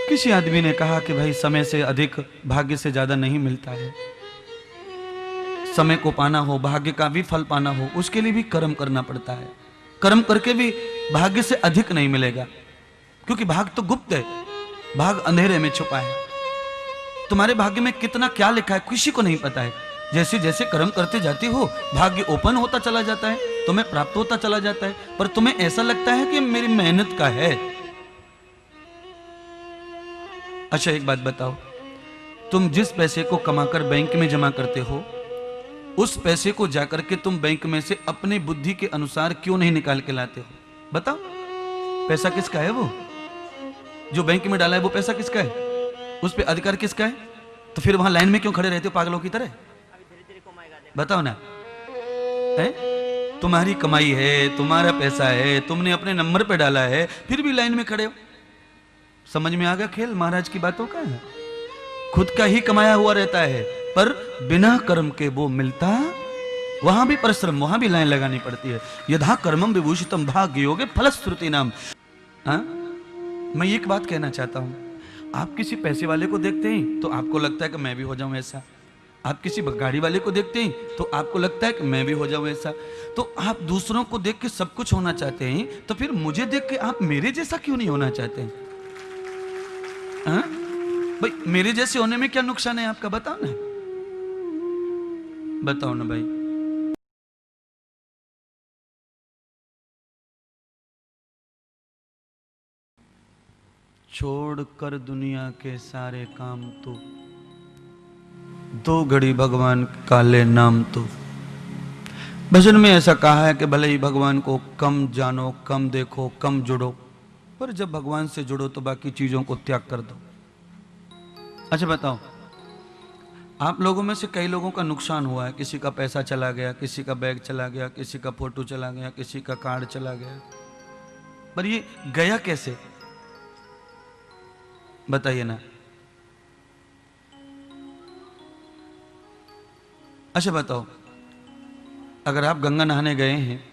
किसी आदमी ने कहा कि भाई समय से अधिक भाग्य से ज्यादा नहीं मिलता है। समय को पाना हो, भाग्य का भी फल पाना हो, उसके लिए भी कर्म करना पड़ता है। कर्म करके भी भाग्य से अधिक नहीं मिलेगा, क्योंकि भाग्य तो गुप्त है, भाग्य अंधेरे में छुपा है। तुम्हारे भाग्य में कितना क्या लिखा है किसी को नहीं पता है। जैसे जैसे कर्म करते जाती हो भाग्य ओपन होता चला जाता है, तुम्हें प्राप्त होता चला जाता है, पर तुम्हें ऐसा लगता है कि मेरी मेहनत का है। अच्छा एक बात बताओ, तुम जिस पैसे को कमाकर बैंक में जमा करते हो, उस पैसे को जाकर के तुम बैंक में से अपनी बुद्धि के अनुसार क्यों नहीं निकाल के लाते हो? बताओ, पैसा किसका है? वो जो बैंक में डाला है वो पैसा किसका है? उस पे अधिकार किसका है? तो फिर वहां लाइन में क्यों खड़े रहते हो पागलों की तरह? बताओ ना, है? तुम्हारी कमाई है, तुम्हारा पैसा है, तुमने अपने नंबर पे डाला है, फिर भी लाइन में खड़े हो। समझ में आ गया खेल महाराज की बातों का? है खुद का ही कमाया हुआ रहता है, पर बिना कर्म के वो मिलता, वहां भी परिश्रम, वहां भी लाइन लगानी पड़ती है। यथा कर्मम विभूषितम भाग्य योगे फलश्रुति नाम। मैं एक बात कहना चाहता हूं, आप किसी पैसे वाले को देखते हैं तो आपको लगता है कि मैं भी हो जाऊं ऐसा। आप किसी गाड़ी वाले को देखते हैं तो आपको लगता है कि मैं भी हो जाऊं ऐसा। तो आप दूसरों को देख के सब कुछ होना चाहते हैं, तो फिर मुझे देख के आप मेरे जैसा क्यों नहीं होना चाहते हैं? भाई मेरे जैसे होने में क्या नुकसान है आपका? बताओ ना, बताओ ना भाई। छोड़ कर दुनिया के सारे काम तो, दो घड़ी भगवान का ले नाम तो। भजन में ऐसा कहा है कि भले ही भगवान को कम जानो, कम देखो, कम जुड़ो, पर जब भगवान से जुड़ो तो बाकी चीजों को त्याग कर दो। अच्छा बताओ, आप लोगों में से कई लोगों का नुकसान हुआ है। किसी का पैसा चला गया, किसी का बैग चला गया, किसी का फोटो चला गया, किसी का कार्ड चला गया, पर ये गया कैसे? बताइए ना। अच्छा बताओ, अगर आप गंगा नहाने गए हैं,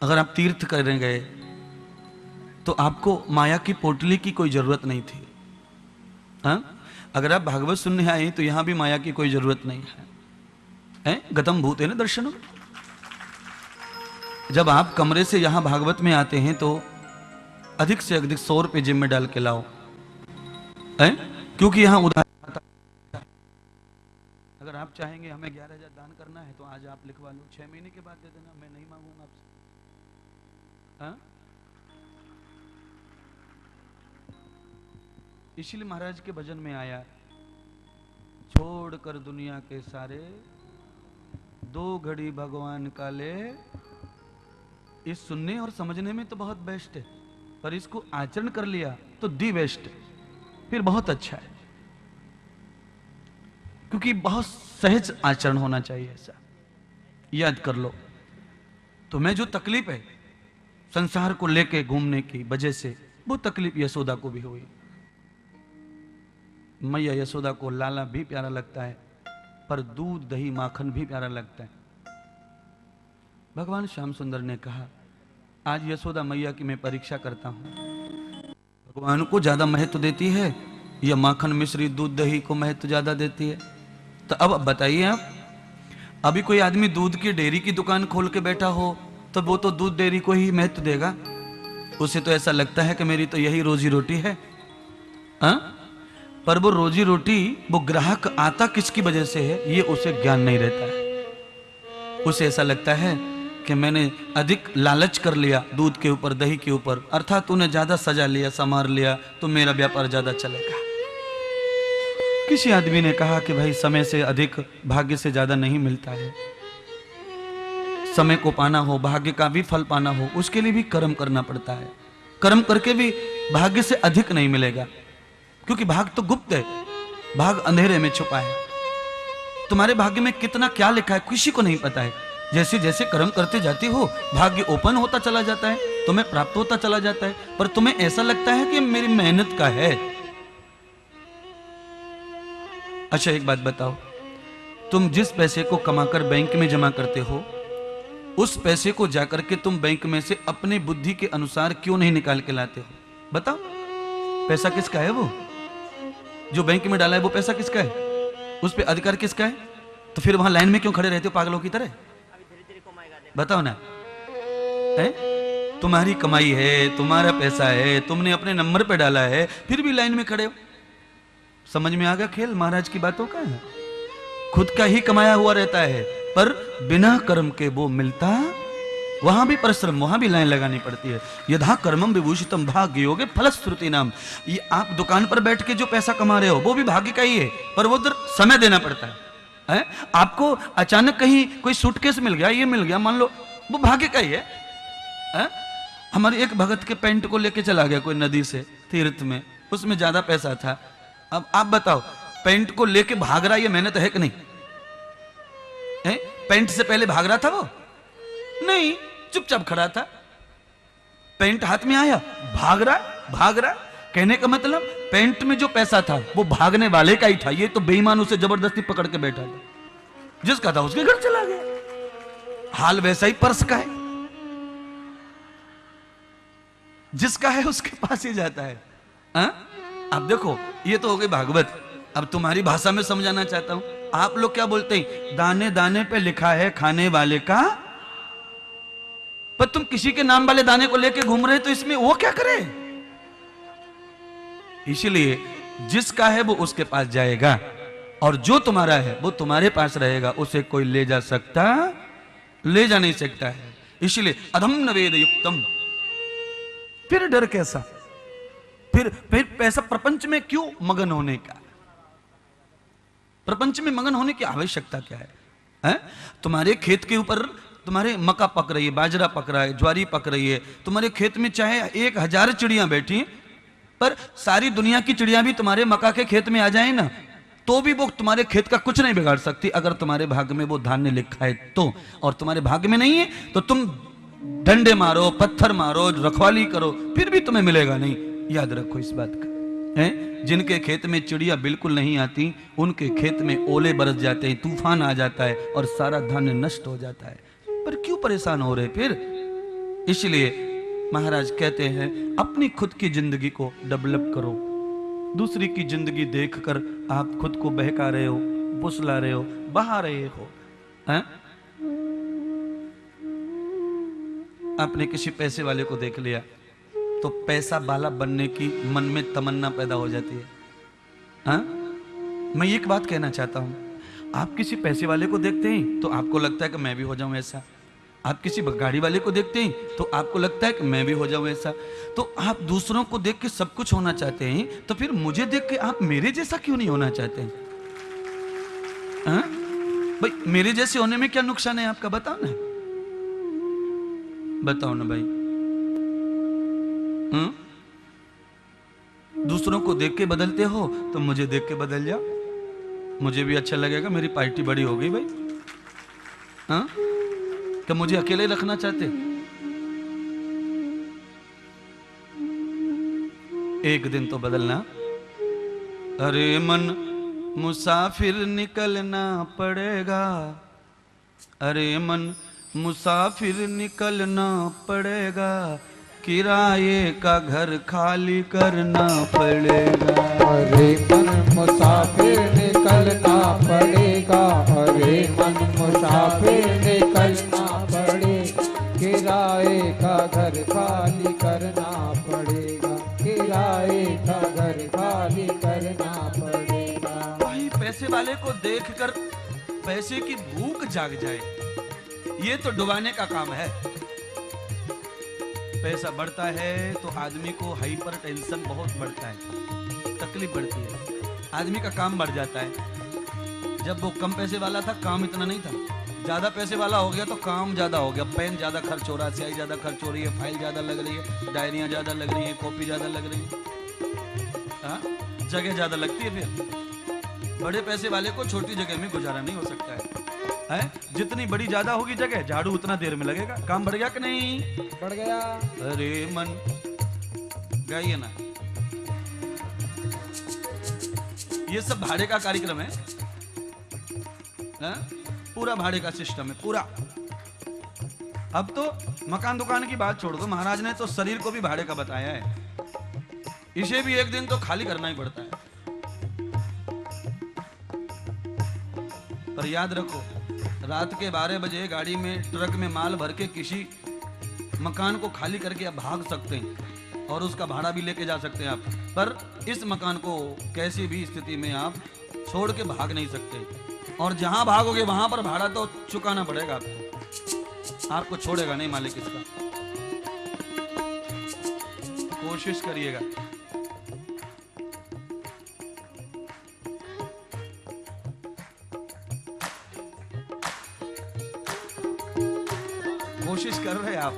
अगर आप तीर्थ करने गए, तो आपको माया की पोटली की कोई जरूरत नहीं थी। हाँ? अगर आप भागवत सुनने आए तो यहां भी माया की कोई जरूरत नहीं है। गतम भूत है ना दर्शनों। जब आप कमरे से यहां भागवत में आते हैं तो अधिक से अधिक 100 रुपये जिम में डाल के लाओ, क्योंकि यहां उधार। अगर आप चाहेंगे हमें 11,000 दान करना है तो आज आप लिखवा लो, 6 महीने के बाद दे देना, मैं नहीं मांगूंगा आपसे। इसीलिए महाराज के भजन में आया, छोड़ कर दुनिया के सारे, दो घड़ी भगवान का ले। इस सुनने और समझने में तो बहुत बेस्ट है, पर इसको आचरण कर लिया तो दी बेस्ट, फिर बहुत अच्छा है। क्योंकि बहुत सहज आचरण होना चाहिए, ऐसा याद कर लो। तुम्हें जो तकलीफ है संसार को लेके घूमने की वजह से, वो तकलीफ यशोदा को भी हुई। मैया यशोदा को लाला भी प्यारा लगता है, पर दूध दही माखन भी प्यारा लगता है। भगवान श्याम सुंदर ने कहा, आज यशोदा मैया की मैं परीक्षा करता हूं, भगवान को ज्यादा महत्व देती है या माखन मिश्री दूध दही को महत्व ज्यादा देती है? तो अब बताइए आप, अभी कोई आदमी दूध की डेयरी की दुकान खोल के बैठा हो तो वो तो दूध डेयरी को ही महत्व देगा। उसे तो ऐसा लगता है कि मेरी तो यही रोजी रोटी है। पर वो रोजी रोटी, वो ग्राहक आता किसकी वजह से है, ये उसे ज्ञान नहीं रहता है। उसे ऐसा लगता है कि मैंने अधिक लालच कर लिया दूध के ऊपर, दही के ऊपर, अर्थात तूने ज्यादा सजा लिया, संवार लिया, तो मेरा व्यापार ज्यादा चलेगा। किसी आदमी ने कहा कि भाई समय से अधिक भाग्य से ज्यादा नहीं मिलता है। समय को पाना हो, भाग्य का भी फल पाना हो, उसके लिए भी कर्म करना पड़ता है। कर्म करके भी भाग्य से अधिक नहीं मिलेगा, क्योंकि भाग्य तो गुप्त है, भाग्य अंधेरे में छुपा है। तुम्हारे भाग्य में कितना क्या लिखा है किसी को नहीं पता है। जैसे जैसे कर्म करते जाती हो भाग्य ओपन होता चला जाता है, तुम्हें प्राप्त होता चला जाता है, पर तुम्हें ऐसा लगता है कि मेरी मेहनत का है। अच्छा एक बात बताओ, तुम जिस पैसे को कमाकर बैंक में जमा करते हो, उस पैसे को जाकर के तुम बैंक में से अपनी बुद्धि के अनुसार क्यों नहीं निकाल के लाते हो? बताओ, पैसा किसका है? वो जो बैंक में डाला है वो पैसा किसका है? उस पे अधिकार किसका है? तो फिर वहां लाइन में क्यों खड़े रहते हो पागलों की तरह? बताओ ना। है तुम्हारी कमाई है, तुम्हारा पैसा है, तुमने अपने नंबर पे डाला है, फिर भी लाइन में खड़े हो। समझ में आ गया खेल महाराज की बातों का? है खुद का ही कमाया हुआ रहता है, पर बिना कर्म के वो मिलता, वहां भी परिश्रम, वहां भी लाइन लगानी पड़ती है। यथा कर्मम विभूषितम भाग्य योगे फलश्रुति नाम। ये आप दुकान पर बैठ के जो पैसा कमा रहे हो वो भी भाग्य का ही है, पर वो उधर समय देना पड़ता है। आपको अचानक कहीं कोई सूटकेस मिल गया, ये मिल गया, मान लो, वो भाग्य का ही है। हमारे एक भगत के पैंट को लेके चला गया कोई नदी से तीर्थ में, उसमें ज्यादा पैसा था। अब आप बताओ, पैंट को लेके भाग रहा, ये मेहनत है कि नहीं? पैंट से पहले भाग रहा था वो? नहीं, चुपचाप खड़ा था। पैंट हाथ में आया, भाग रहा। कहने का मतलब पैंट में जो पैसा था वो भागने वाले का ही था, ये तो बेईमान उसे जबरदस्ती पकड़ के बैठा था। जिसका था उसके घर चला गया। हाल वैसा ही पर्स का है, जिसका है उसके पास ही जाता है। अब देखो, ये तो हो गई भागवत। अब तुम्हारी भाषा में समझाना चाहता हूं। आप लोग क्या बोलते हैं? दाने दाने पे लिखा है खाने वाले का, पर तुम किसी के नाम वाले दाने को लेके घूम रहे, तो इसमें वो क्या करे? इसलिए जिसका है वो उसके पास जाएगा, और जो तुम्हारा है वो तुम्हारे पास रहेगा। उसे कोई ले जा नहीं सकता है। इसलिए अधम न वेद युक्तम। फिर डर कैसा? फिर पैसा प्रपंच में क्यों मगन होने का? प्रपंच में मगन होने की आवश्यकता क्या है? तुम्हारे खेत के ऊपर तुम्हारे मक्का पक रही है, बाजरा पक रहा है, ज्वारी पक रही है, तुम्हारे खेत में चाहे 1000 चिड़ियां बैठी, पर सारी दुनिया की चिड़ियां भी तुम्हारे मक्का के खेत में आ जाए ना, तो भी वो तुम्हारे खेत का कुछ नहीं बिगाड़ सकती, अगर तुम्हारे भाग्य में वो धान्य लिखा है तो। और तुम्हारे भाग्य में नहीं है तो तुम डंडे मारो, पत्थर मारो, रखवाली करो, फिर भी तुम्हें मिलेगा नहीं। याद रखो इस बात का। जिनके खेत में चिड़िया बिल्कुल नहीं आती, उनके खेत में ओले बरस जाते हैं, तूफान आ जाता है और सारा धान्य नष्ट हो जाता है। पर क्यों परेशान हो रहे फिर? इसलिए महाराज कहते हैं, अपनी खुद की जिंदगी को डेवलप करो। दूसरी की जिंदगी देखकर आप खुद को बहका रहे हो, फुसला रहे हो, बहा रहे हो। आपने किसी पैसे वाले को देख लिया तो पैसा वाला बनने की मन में तमन्ना पैदा हो जाती है। मैं एक बात कहना चाहता हूं, आप किसी पैसे वाले को देखते हैं तो आपको लगता है कि मैं भी हो जाऊं ऐसा। आप किसी गाड़ी वाले को देखते हैं तो आपको लगता है कि मैं भी हो जाऊं ऐसा। तो आप दूसरों को देख के सब कुछ होना चाहते हैं, तो फिर मुझे देख के आप मेरे जैसा क्यों नहीं होना चाहते हैं? भाई, मेरे जैसे होने में क्या नुकसान है आपका? बताओ ना, बताओ ना भाई। दूसरों को देख के बदलते हो तो मुझे देख के बदल जाओ, मुझे भी अच्छा लगेगा। मेरी पार्टी बड़ी हो गई भाई। क्या मुझे अकेले रखना चाहते? एक दिन तो बदलना। अरे मन मुसाफिर निकलना पड़ेगा, अरे मन मुसाफिर निकलना पड़ेगा, किराए का घर खाली करना पड़ेगा। अरे मन मुसाफिर निकलना पड़ेगा, अरे मन मुसाफिर निकलना पड़ेगा, किराए का घर खाली करना पड़ेगा, किराए का घर खाली करना पड़ेगा। भाई, पैसे वाले को देखकर पैसे की भूख जाग जाए, ये तो डुबाने का काम है। पैसा बढ़ता है तो आदमी को हाइपर टेंशन बहुत बढ़ता है, तकलीफ बढ़ती है, आदमी का काम बढ़ जाता है। जब वो कम पैसे वाला था काम इतना नहीं था, ज्यादा पैसे वाला हो गया तो काम ज्यादा हो गया। पेन ज्यादा खर्च हो रहा है, स्याही ज्यादा खर्च हो रही है, फाइल ज्यादा लग रही है, डायरियां ज्यादा लग रही है, कॉपी ज्यादा लग रही है, जगह ज्यादा लगती है। फिर बड़े पैसे वाले को छोटी जगह में गुजारा नहीं हो सकता है। जितनी बड़ी ज्यादा होगी जगह, झाड़ू उतना देर में लगेगा। काम बढ़ गया कि नहीं? बढ़ गया। अरे मन, गाइए ना। ये सब भाड़े का कार्यक्रम है, पूरा भाड़े का सिस्टम है पूरा। अब तो मकान दुकान की बात छोड़ दो, महाराज ने तो शरीर को भी भाड़े का बताया है। इसे भी एक दिन तो खाली करना ही पड़ता है। पर याद रखो, रात के 12 बजे गाड़ी में ट्रक में माल भर के किसी मकान को खाली करके आप भाग सकते हैं और उसका भाड़ा भी लेके जा सकते हैं आप, पर इस मकान को कैसी भी स्थिति में आप छोड़ के भाग नहीं सकते। और जहां भागोगे वहां पर भाड़ा तो चुकाना पड़ेगा आपको, आपको छोड़ेगा नहीं मालिक इसका। कोशिश करिएगा। कोशिश कर रहे हैं आप।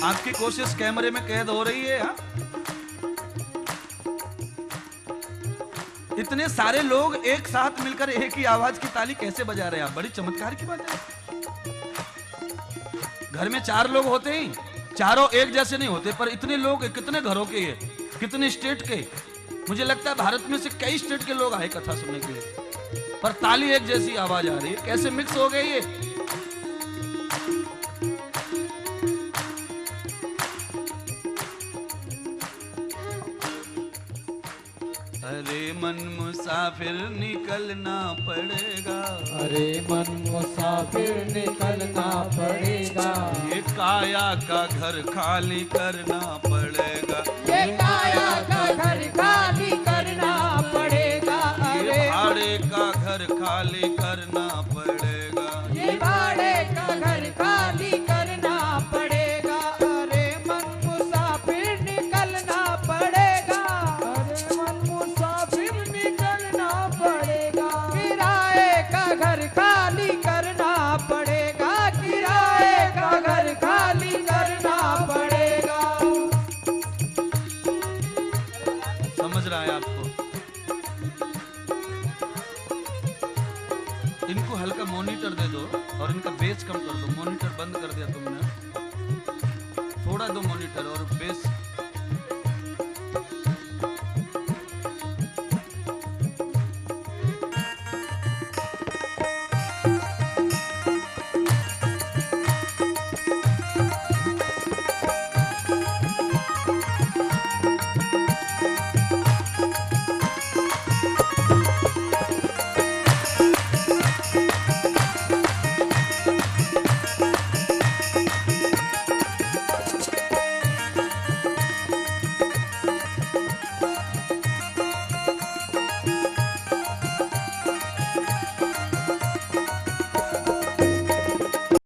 आपकी कोशिश कैमरे में कैद हो रही है। हा? इतने सारे लोग एक साथ मिलकर एक ही आवाज की ताली कैसे बजा रहे हैं आप? बड़ी चमत्कार की बात है। घर में 4 लोग होते ही चारों एक जैसे नहीं होते, पर इतने लोग कितने घरों के हैं, कितने स्टेट के। मुझे लगता है भारत में से कई स्टेट के लोग आए कथा सुनने के लिए, पर ताली एक जैसी आवाज आ रही है। कैसे मिक्स हो गई ये? अरे मन मुसाफिर निकलना पड़ेगा, अरे मन मुसाफिर निकलना पड़ेगा, ये काया का घर खाली करना पड़ेगा, ये काया का घर खाली करना पड़ेगा, ये भाड़े का घर खाली करना पड़ेगा, ये भाड़े का घर खाली करना पड़ेगा। अरे मन मुसाफिर निकलना पड़ेगा, अरे मन मुसाफिर निकलना पड़ेगा, किराए का घर खाली करना पड़ेगा, किराए का घर खाली करना पड़ेगा। समझ रहा है आपको? इनको हल्का मॉनिटर दे दो और इनका बेस कम कर दो। मॉनिटर बंद कर दिया तुमने, थोड़ा दो मॉनिटर और बेस